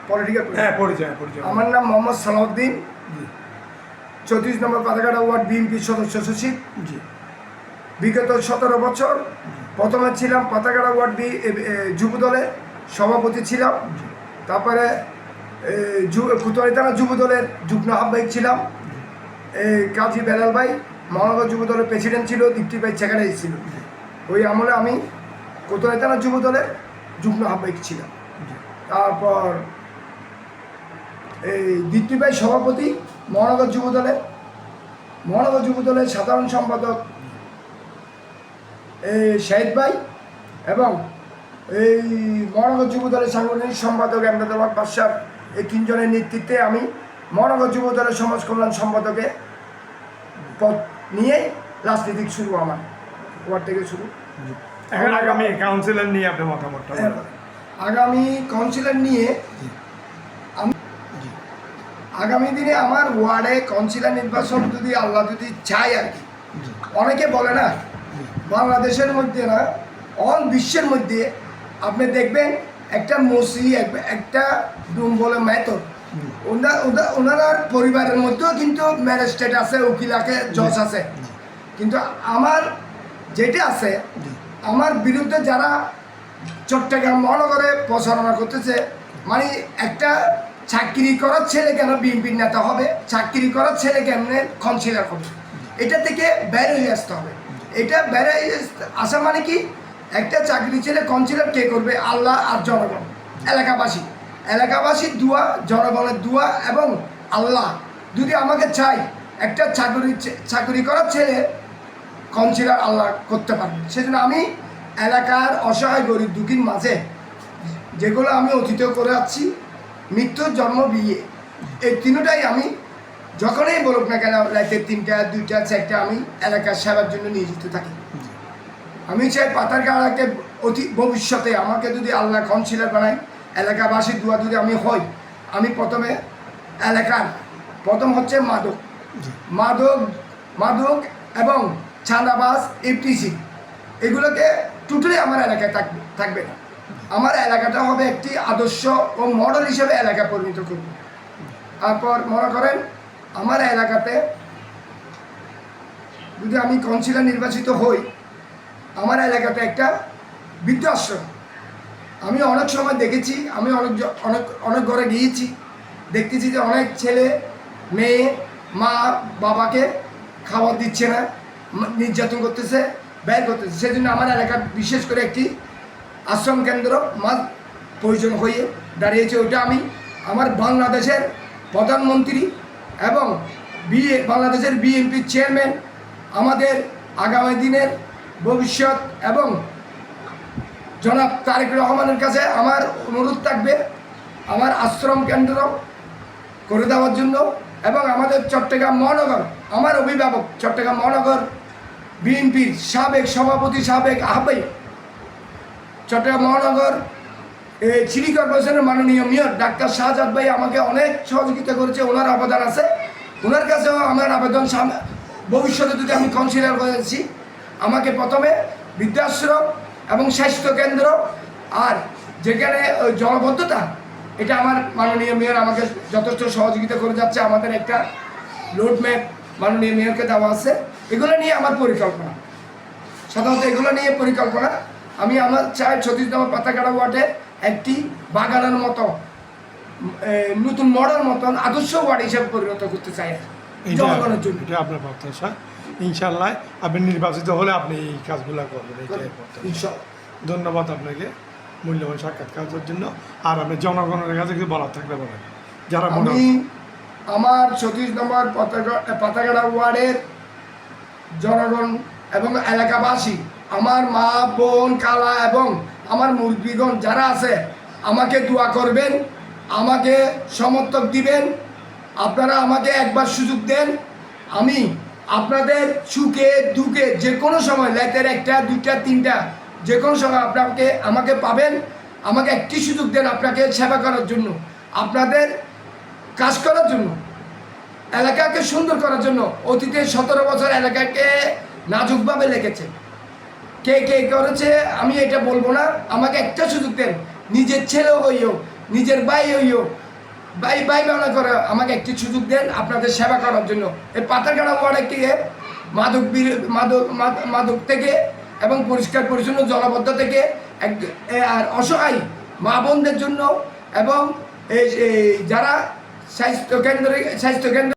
Political পরিচয়। আমার নাম মোহাম্মদ সালাউদ্দিন, 34 নম্বর পাতাকাটা ওয়ার্ড বিএনপির সদস্য সচিব। জি। বিগত 17 বছর প্রথমে ছিলাম পাতাকাটা ওয়ার্ড যুব দলের সভাপতি ছিলাম, তারপরে কোতোয়ালি থানা যুব দলের যুগ্ম আহ্বায়ক ছিলাম। কাজী বেলাল ভাই মহানগর যুব দলের প্রেসিডেন্ট ছিল, দীপ্তি ভাই সেক্রেটারি ছিল। ওই আমলে আমি কোতোয়ালি থানা যুব দলের যুগ্ম আহ্বায়ক ছিলাম। তারপর এই দীপ্তি ভাই সভাপতি মহানগর যুব দলের সাধারণ সম্পাদক শাহিদ ভাই এবং এই মহানগর যুব দলের সাংগঠনিক সম্পাদক এমদাদ বাদশাহ, এই 3 জনের নেতৃত্বে আমি মহানগর যুব দলের সমাজ কল্যাণ সম্পাদকের পদ নিয়ে রাজনীতিক শুরু, আমার ওয়ার্ড থেকে শুরু। এখন আগামী কাউন্সিলর নিয়ে আপনার মতামতটা বলুন। আগামী কাউন্সিলর নিয়ে আগামী দিনে আমার ওয়ার্ডে কাউন্সিলর নির্বাচন যদি আল্লাহ যদি চায় আর কি, অনেকে বলে না বাংলাদেশের মধ্যে না অল বিশ্বের মধ্যে আপনি দেখবেন একটা মসি একটা ডুম বলে মেথড, ওনার পরিবারের মধ্যেও কিন্তু ম্যাজিস্ট্রেট আছে, উকিল আছে, জজ আছে। কিন্তু আমার যেটা আছে, আমার বিরুদ্ধে যারা চট্টগ্রাম মহানগরে প্রচারণা করতেছে, মানে একটা চাকরি করার ছেলে কেন বিএনপির নেতা হবে, চাকরি করার ছেলে কেমনে কাউন্সিলর হবে, এটা থেকে বের হয়ে আসতে হবে। এটা বের হয়ে আসা মানে কি, একটা চাকরি ছেলে কাউন্সিলর কে করবে? আল্লাহ আর জনগণ, এলাকাবাসীর দোয়া, জনগণের দোয়া এবং আল্লাহ যদি আমাকে চাই, একটা চাকরি করার ছেলে কাউন্সিলর আল্লাহ করতে পারবে। সেজন্য আমি এলাকার অসহায় গরিব দুঃখীর মাঝে যেগুলো আমি অতীত করে আসছি, মৃত্যুর জন্ম বিয়ে, এই তিনটাই আমি যখনই বলুক না কেন, রাতের 3টা 2টা 4টা আমি এলাকার সেবার জন্য নিয়োজিত থাকি। আমি চাই পাতারকাটাকে ভবিষ্যতে আমাকে যদি আল্লাহ কাউন্সিলর বানায়, এলাকাবাসীর দোয়া যদি আমি হই, আমি প্রথমে এলাকার প্রথম হচ্ছে মাদক এবং চাঁদাবাজ, এফটিসি, এগুলোকে টোটালি আমার এলাকায় থাকবে না। আমার এলাকাটা হবে একটি আদর্শ ও মডেল হিসেবে এলাকা পরিণত করব। তারপর মনে করেন আমার এলাকাতে যদি আমি কাউন্সিলর নির্বাচিত হই, আমার এলাকাতে একটা বৃদ্ধাশ্রম, আমি অনেক সময় দেখেছি, আমি অনেক ঘরে গিয়েছি, দেখতেছি যে অনেক ছেলে মেয়ে মা বাবাকে খাবার দিচ্ছে না, নির্যাতন করতেছে, ব্যয় করতেছে। সেজন্য আমার এলাকার বিশেষ করে একটি আশ্রম কেন্দ্র প্রয়োজন হয়ে দাঁড়িয়েছে। ওটা আমি আমার বাংলাদেশের প্রধানমন্ত্রী এবং বাংলাদেশের বিএনপির চেয়ারম্যান, আমাদের আগামী দিনের ভবিষ্যৎ এবং জনাব তারেক রহমানের কাছে আমার অনুরোধ থাকবে আমার আশ্রম কেন্দ্র করে দেওয়ার জন্য। এবং আমাদের চট্টগ্রাম মহানগর, আমার অভিভাবক চট্টগ্রাম মহানগর বিএনপির সাবেক সভাপতি, সাবেক আহ্বায়ক, চট্টগ্রাম মহানগর সিটি কর্পোরেশনের মাননীয় মেয়র ডাক্তার শাহজাদ ভাই আমাকে অনেক সহযোগিতা করেছে, ওনার অবদান আছে। ওনার কাছেও আমার আবেদন, ভবিষ্যতে যদি আমি কাউন্সিলর করেছি, আমাকে প্রথমে বৃদ্ধাশ্রম এবং স্বাস্থ্যকেন্দ্র আর যেখানে জলবদ্ধতা, এটা আমার মাননীয় মেয়র আমাকে যথেষ্ট সহযোগিতা করে যাচ্ছে। আমাদের একটা রোডম্যাপ মাননীয় মেয়রকে দেওয়া আছে, এগুলো নিয়ে আমার পরিকল্পনা, সাধারণত এগুলো নিয়ে পরিকল্পনা। আমি আমার চাই 36 নম্বর পাতাকাটা ওয়ার্ডে একটি বাগানের মতো নতুন মডেল মতন আদর্শ ওয়ার্ড হিসেবে পরিণত করতে চাই জনগণের জন্য। এটা আপনার প্রত্যাশা, ইনশাল্লাহ আপনি নির্বাচিত হলে আপনি এই কাজগুলো করবেন। ধন্যবাদ আপনাকে মূল্যবান সাক্ষাৎকারের জন্য। আর আপনি জনগণের কাছে কিছু বলার থাকলে বলেন, যারা আমি আমার 36 নম্বর পাতাকাটা ওয়ার্ডের জনগণ এবং এলাকাবাসী, আমার মা বোন কালা এবং আমার মুরব্বীগণ যারা আছে, আমাকে দোয়া করবেন, আমাকে সমর্থক দিবেন। আপনারা আমাকে একবার সুযোগ দেন, আমি আপনাদের সুখে দুঃখে যে কোনো সময়, রাতের 1টা 2টা 3টা যে কোনো সময় আমাকে পাবেন। আমাকে একটি সুযোগ দেন আপনাকে সেবা করার জন্য, আপনাদের কাজ করার জন্য, এলাকাকে সুন্দর করার জন্য। অতীতে 17 বছর এলাকাকে নাজুকভাবে লেগেছে, কে কে করেছে আমি এটা বলবো না। আমাকে একটা সুযোগ দেন, নিজের ছেলে হইও নিজের ভাই হইও ভাই ভাই মনে করে আমাকে একটি সুযোগ দেন আপনাদের সেবা করার জন্য। এই পাতারগাড়া ওয়ার্ড একটি মাদক থেকে এবং পরিষ্কার পরিচ্ছন্ন জলাবদ্ধ থেকে আর অসহায় মা বোনদের জন্য এবং এই যারা স্বাস্থ্যকেন্দ্র